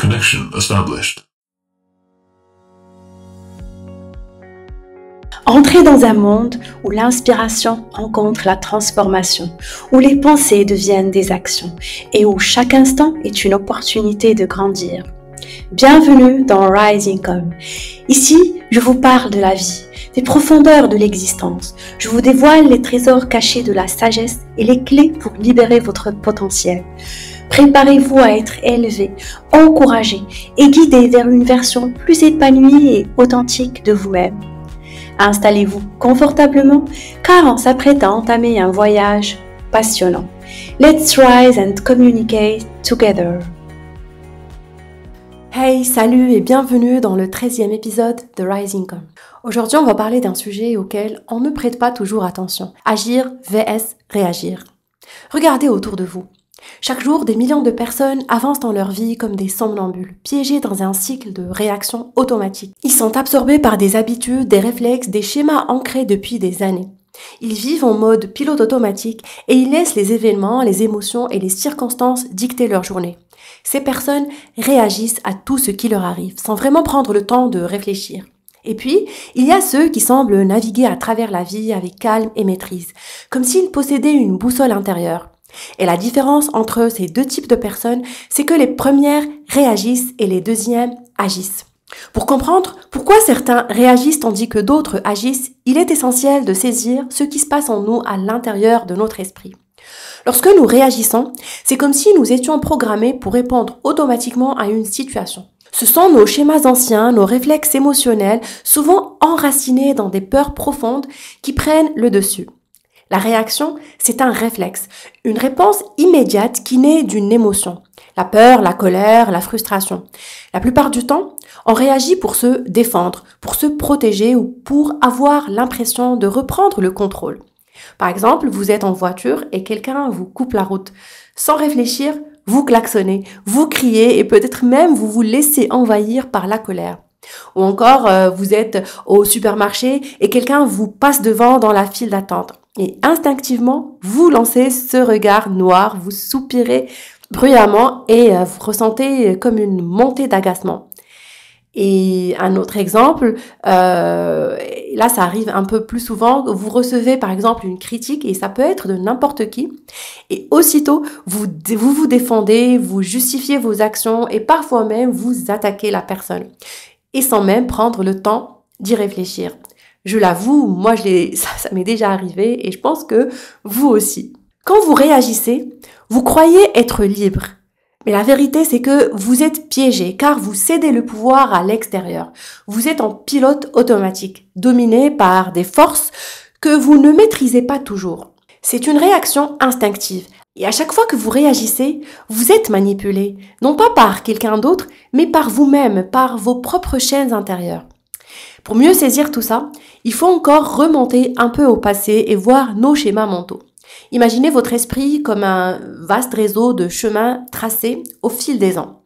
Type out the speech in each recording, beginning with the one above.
Connection established. Entrez dans un monde où l'inspiration rencontre la transformation, où les pensées deviennent des actions et où chaque instant est une opportunité de grandir. Bienvenue dans Rising Come. Ici, je vous parle de la vie, des profondeurs de l'existence. Je vous dévoile les trésors cachés de la sagesse et les clés pour libérer votre potentiel. Préparez-vous à être élevé, encouragé et guidé vers une version plus épanouie et authentique de vous-même. Installez-vous confortablement car on s'apprête à entamer un voyage passionnant. Let's rise and communicate together. Hey, salut et bienvenue dans le 13e épisode de Rising Come. Aujourd'hui, on va parler d'un sujet auquel on ne prête pas toujours attention. Agir vs réagir. Regardez autour de vous. Chaque jour, des millions de personnes avancent dans leur vie comme des somnambules, piégés dans un cycle de réactions automatiques. Ils sont absorbés par des habitudes, des réflexes, des schémas ancrés depuis des années. Ils vivent en mode pilote automatique et ils laissent les événements, les émotions et les circonstances dicter leur journée. Ces personnes réagissent à tout ce qui leur arrive, sans vraiment prendre le temps de réfléchir. Et puis, il y a ceux qui semblent naviguer à travers la vie avec calme et maîtrise, comme s'ils possédaient une boussole intérieure. Et la différence entre ces deux types de personnes, c'est que les premières réagissent et les deuxièmes agissent. Pour comprendre pourquoi certains réagissent tandis que d'autres agissent, il est essentiel de saisir ce qui se passe en nous à l'intérieur de notre esprit. Lorsque nous réagissons, c'est comme si nous étions programmés pour répondre automatiquement à une situation. Ce sont nos schémas anciens, nos réflexes émotionnels, souvent enracinés dans des peurs profondes qui prennent le dessus. La réaction, c'est un réflexe, une réponse immédiate qui naît d'une émotion. La peur, la colère, la frustration. La plupart du temps, on réagit pour se défendre, pour se protéger ou pour avoir l'impression de reprendre le contrôle. Par exemple, vous êtes en voiture et quelqu'un vous coupe la route. Sans réfléchir, vous klaxonnez, vous criez et peut-être même vous vous laissez envahir par la colère. Ou encore, vous êtes au supermarché et quelqu'un vous passe devant dans la file d'attente. Et instinctivement, vous lancez ce regard noir, vous soupirez bruyamment et vous ressentez comme une montée d'agacement. Et un autre exemple, là ça arrive un peu plus souvent, vous recevez par exemple une critique et ça peut être de n'importe qui et aussitôt vous vous défendez, vous justifiez vos actions et parfois même vous attaquez la personne et sans même prendre le temps d'y réfléchir. Je l'avoue, moi ça m'est déjà arrivé et je pense que vous aussi. Quand vous réagissez, vous croyez être libre. Mais la vérité, c'est que vous êtes piégé car vous cédez le pouvoir à l'extérieur. Vous êtes en pilote automatique, dominé par des forces que vous ne maîtrisez pas toujours. C'est une réaction instinctive. Et à chaque fois que vous réagissez, vous êtes manipulé, non pas par quelqu'un d'autre, mais par vous-même, par vos propres chaînes intérieures. Pour mieux saisir tout ça, il faut encore remonter un peu au passé et voir nos schémas mentaux. Imaginez votre esprit comme un vaste réseau de chemins tracés au fil des ans.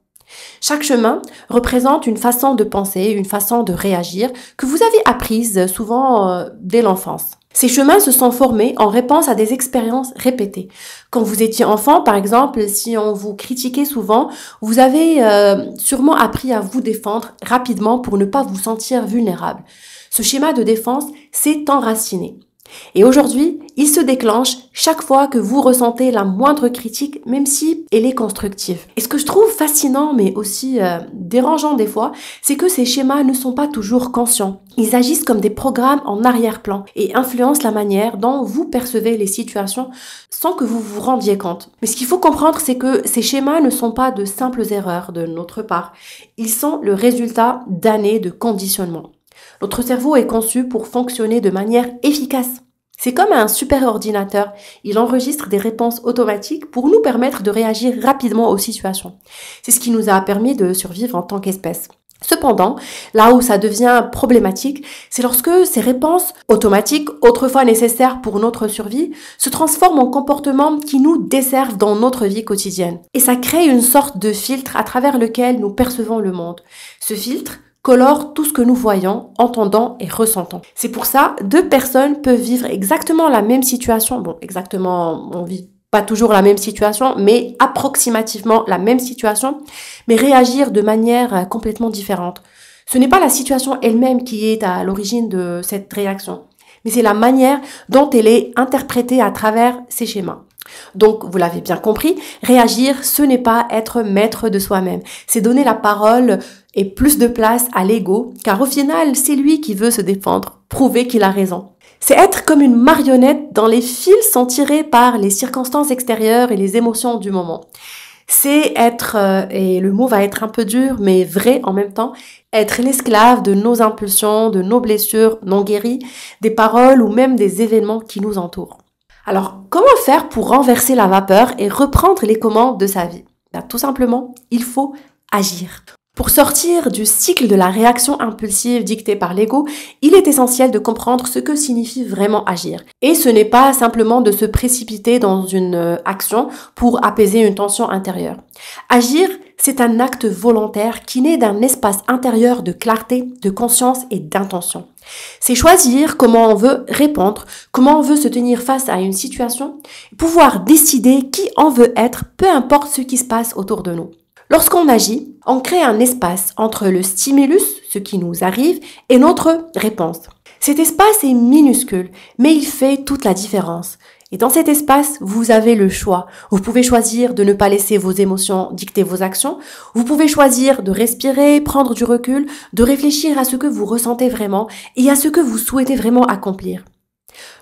Chaque chemin représente une façon de penser, une façon de réagir que vous avez apprise souvent dès l'enfance. Ces chemins se sont formés en réponse à des expériences répétées. Quand vous étiez enfant, par exemple, si on vous critiquait souvent, vous avez sûrement appris à vous défendre rapidement pour ne pas vous sentir vulnérable. Ce schéma de défense s'est enraciné. Et aujourd'hui, il se déclenche chaque fois que vous ressentez la moindre critique, même si elle est constructive. Et ce que je trouve fascinant, mais aussi dérangeant des fois, c'est que ces schémas ne sont pas toujours conscients. Ils agissent comme des programmes en arrière-plan et influencent la manière dont vous percevez les situations sans que vous vous rendiez compte. Mais ce qu'il faut comprendre, c'est que ces schémas ne sont pas de simples erreurs de notre part. Ils sont le résultat d'années de conditionnement. Notre cerveau est conçu pour fonctionner de manière efficace. C'est comme un super ordinateur. Il enregistre des réponses automatiques pour nous permettre de réagir rapidement aux situations. C'est ce qui nous a permis de survivre en tant qu'espèce. Cependant, là où ça devient problématique, c'est lorsque ces réponses automatiques, autrefois nécessaires pour notre survie, se transforment en comportements qui nous desservent dans notre vie quotidienne. Et ça crée une sorte de filtre à travers lequel nous percevons le monde. Ce filtre colore tout ce que nous voyons, entendons et ressentons. C'est pour ça, deux personnes peuvent vivre exactement la même situation. Bon, exactement, on vit pas toujours la même situation, mais approximativement la même situation, mais réagir de manière complètement différente. Ce n'est pas la situation elle-même qui est à l'origine de cette réaction, mais c'est la manière dont elle est interprétée à travers ces schémas. Donc, vous l'avez bien compris, réagir, ce n'est pas être maître de soi-même. C'est donner la parole et plus de place à l'ego, car au final, c'est lui qui veut se défendre, prouver qu'il a raison. C'est être comme une marionnette dont les fils sont tirés par les circonstances extérieures et les émotions du moment. C'est être, et le mot va être un peu dur, mais vrai en même temps, être l'esclave de nos impulsions, de nos blessures non guéries, des paroles ou même des événements qui nous entourent. Alors, comment faire pour renverser la vapeur et reprendre les commandes de sa vie? Tout simplement, il faut agir. Pour sortir du cycle de la réaction impulsive dictée par l'ego, il est essentiel de comprendre ce que signifie vraiment agir. Et ce n'est pas simplement de se précipiter dans une action pour apaiser une tension intérieure. Agir, c'est un acte volontaire qui naît d'un espace intérieur de clarté, de conscience et d'intention. C'est choisir comment on veut répondre, comment on veut se tenir face à une situation, pouvoir décider qui on veut être, peu importe ce qui se passe autour de nous. Lorsqu'on agit, on crée un espace entre le stimulus, ce qui nous arrive, et notre réponse. Cet espace est minuscule, mais il fait toute la différence. Et dans cet espace, vous avez le choix. Vous pouvez choisir de ne pas laisser vos émotions dicter vos actions. Vous pouvez choisir de respirer, prendre du recul, de réfléchir à ce que vous ressentez vraiment et à ce que vous souhaitez vraiment accomplir.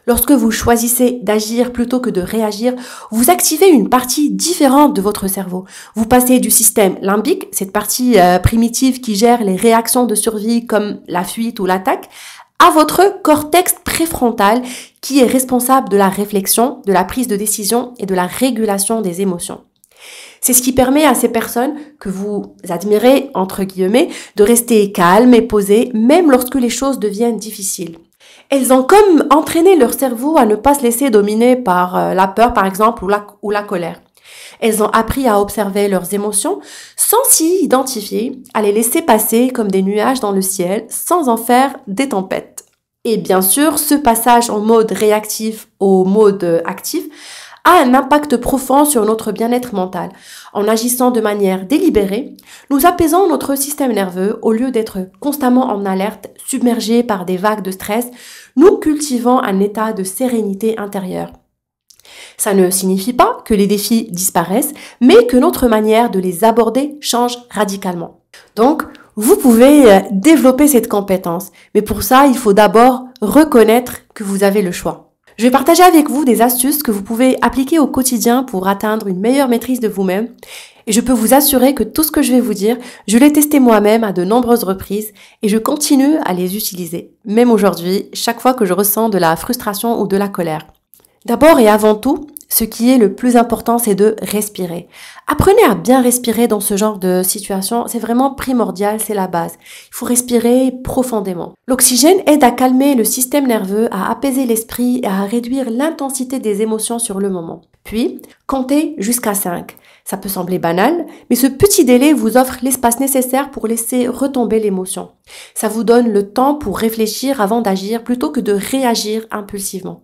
Lorsque vous choisissez d'agir plutôt que de réagir, vous activez une partie différente de votre cerveau. Vous passez du système limbique, cette partie primitive qui gère les réactions de survie comme la fuite ou l'attaque, à votre cortex préfrontal qui est responsable de la réflexion, de la prise de décision et de la régulation des émotions. C'est ce qui permet à ces personnes que vous admirez, entre guillemets, de rester calmes et posées, même lorsque les choses deviennent difficiles. Elles ont comme entraîné leur cerveau à ne pas se laisser dominer par la peur, par exemple, ou la colère. Elles ont appris à observer leurs émotions sans s'y identifier, à les laisser passer comme des nuages dans le ciel, sans en faire des tempêtes. Et bien sûr, ce passage en mode réactif au mode actif a un impact profond sur notre bien-être mental. En agissant de manière délibérée, nous apaisons notre système nerveux au lieu d'être constamment en alerte, submergé par des vagues de stress, nous cultivons un état de sérénité intérieure. Ça ne signifie pas que les défis disparaissent, mais que notre manière de les aborder change radicalement. Donc, vous pouvez développer cette compétence, mais pour ça, il faut d'abord reconnaître que vous avez le choix. Je vais partager avec vous des astuces que vous pouvez appliquer au quotidien pour atteindre une meilleure maîtrise de vous-même. Et je peux vous assurer que tout ce que je vais vous dire, je l'ai testé moi-même à de nombreuses reprises et je continue à les utiliser, même aujourd'hui, chaque fois que je ressens de la frustration ou de la colère. D'abord et avant tout, ce qui est le plus important, c'est de respirer. Apprenez à bien respirer dans ce genre de situation, c'est vraiment primordial, c'est la base. Il faut respirer profondément. L'oxygène aide à calmer le système nerveux, à apaiser l'esprit et à réduire l'intensité des émotions sur le moment. Puis, comptez jusqu'à 5. Ça peut sembler banal, mais ce petit délai vous offre l'espace nécessaire pour laisser retomber l'émotion. Ça vous donne le temps pour réfléchir avant d'agir plutôt que de réagir impulsivement.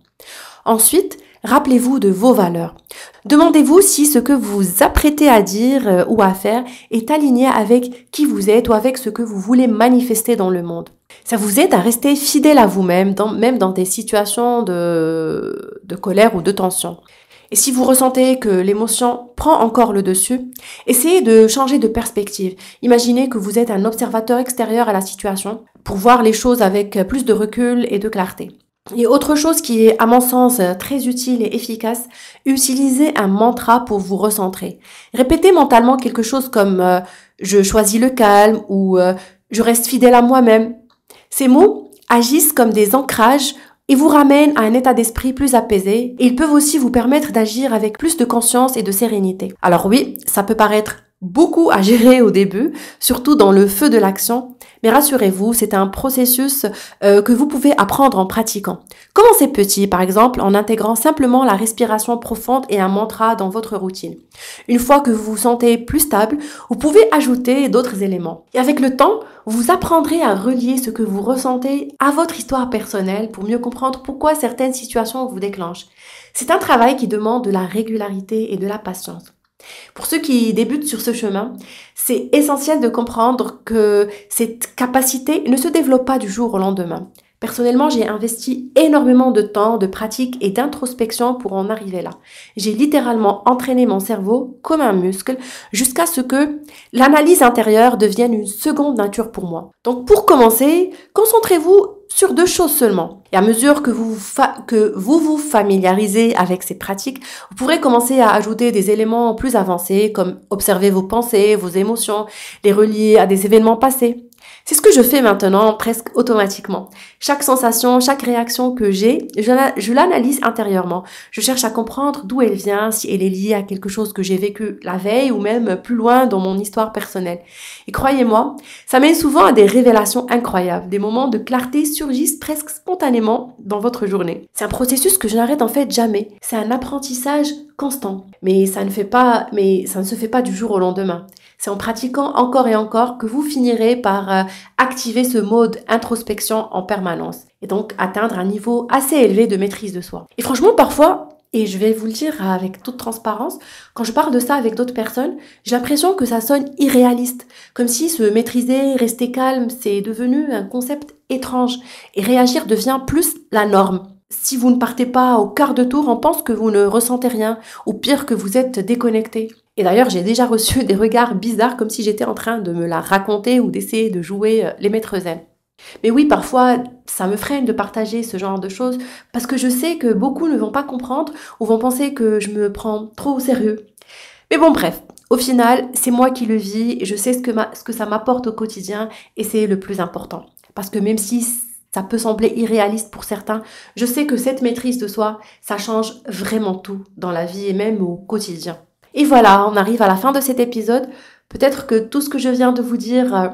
Ensuite, rappelez-vous de vos valeurs. Demandez-vous si ce que vous vous apprêtez à dire ou à faire est aligné avec qui vous êtes ou avec ce que vous voulez manifester dans le monde. Ça vous aide à rester fidèle à vous-même, même dans des situations de colère ou de tension. Et si vous ressentez que l'émotion prend encore le dessus, essayez de changer de perspective. Imaginez que vous êtes un observateur extérieur à la situation pour voir les choses avec plus de recul et de clarté. Et autre chose qui est, à mon sens, très utile et efficace, utilisez un mantra pour vous recentrer. Répétez mentalement quelque chose comme je choisis le calme » ou je reste fidèle à moi-même ». Ces mots agissent comme des ancrages et vous ramènent à un état d'esprit plus apaisé et ils peuvent aussi vous permettre d'agir avec plus de conscience et de sérénité. Alors oui, ça peut paraître beaucoup à gérer au début, surtout dans le feu de l'action. Mais rassurez-vous, c'est un processus que vous pouvez apprendre en pratiquant. Commencez petit, par exemple, en intégrant simplement la respiration profonde et un mantra dans votre routine. Une fois que vous vous sentez plus stable, vous pouvez ajouter d'autres éléments. Et avec le temps, vous apprendrez à relier ce que vous ressentez à votre histoire personnelle pour mieux comprendre pourquoi certaines situations vous déclenchent. C'est un travail qui demande de la régularité et de la patience. Pour ceux qui débutent sur ce chemin, c'est essentiel de comprendre que cette capacité ne se développe pas du jour au lendemain. Personnellement, j'ai investi énormément de temps, de pratique et d'introspection pour en arriver là. J'ai littéralement entraîné mon cerveau comme un muscle jusqu'à ce que l'analyse intérieure devienne une seconde nature pour moi. Donc pour commencer, concentrez-vous sur 2 choses seulement. Et à mesure que vous vous familiarisez avec ces pratiques, vous pourrez commencer à ajouter des éléments plus avancés comme observer vos pensées, vos émotions, les relier à des événements passés. C'est ce que je fais maintenant presque automatiquement. Chaque sensation, chaque réaction que j'ai, je l'analyse intérieurement. Je cherche à comprendre d'où elle vient, si elle est liée à quelque chose que j'ai vécu la veille ou même plus loin dans mon histoire personnelle. Et croyez-moi, ça mène souvent à des révélations incroyables. Des moments de clarté surgissent presque spontanément dans votre journée. C'est un processus que je n'arrête en fait jamais. C'est un apprentissage constant. Mais ça ne se fait pas du jour au lendemain. C'est en pratiquant encore et encore que vous finirez par activer ce mode introspection en permanence et donc atteindre un niveau assez élevé de maîtrise de soi. Et franchement, parfois, et je vais vous le dire avec toute transparence, quand je parle de ça avec d'autres personnes, j'ai l'impression que ça sonne irréaliste, comme si se maîtriser, rester calme, c'est devenu un concept étrange et réagir devient plus la norme. Si vous ne partez pas au quart de tour, on pense que vous ne ressentez rien, ou pire que vous êtes déconnecté. Et d'ailleurs, j'ai déjà reçu des regards bizarres comme si j'étais en train de me la raconter ou d'essayer de jouer les maîtres zen. Mais oui, parfois, ça me freine de partager ce genre de choses parce que je sais que beaucoup ne vont pas comprendre ou vont penser que je me prends trop au sérieux. Mais bon, bref, au final, c'est moi qui le vis et je sais ce que ça m'apporte au quotidien et c'est le plus important. Parce que même si ça peut sembler irréaliste pour certains, je sais que cette maîtrise de soi, ça change vraiment tout dans la vie et même au quotidien. Et voilà, on arrive à la fin de cet épisode. Peut-être que tout ce que je viens de vous dire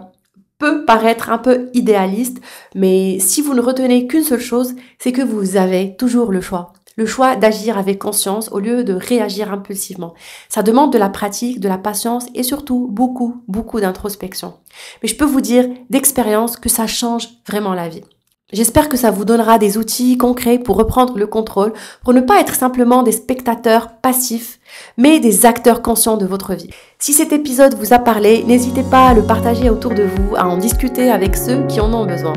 peut paraître un peu idéaliste, mais si vous ne retenez qu'une seule chose, c'est que vous avez toujours le choix. Le choix d'agir avec conscience au lieu de réagir impulsivement. Ça demande de la pratique, de la patience et surtout beaucoup d'introspection. Mais je peux vous dire d'expérience que ça change vraiment la vie. J'espère que ça vous donnera des outils concrets pour reprendre le contrôle, pour ne pas être simplement des spectateurs passifs, mais des acteurs conscients de votre vie. Si cet épisode vous a parlé, n'hésitez pas à le partager autour de vous, à en discuter avec ceux qui en ont besoin.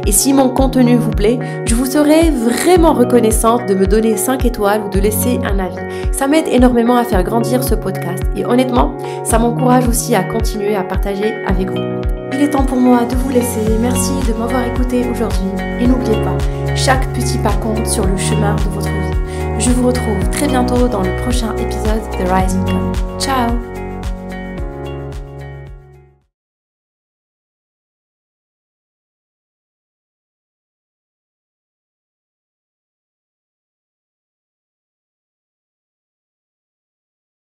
Et si mon contenu vous plaît, je vous serai vraiment reconnaissante de me donner 5 étoiles ou de laisser un avis. Ça m'aide énormément à faire grandir ce podcast. Et honnêtement, ça m'encourage aussi à continuer à partager avec vous. Il est temps pour moi de vous laisser. Merci de m'avoir écouté aujourd'hui. Et n'oubliez pas, chaque petit pas compte sur le chemin de votre vie. Je vous retrouve très bientôt dans le prochain épisode de Rising Come. Ciao!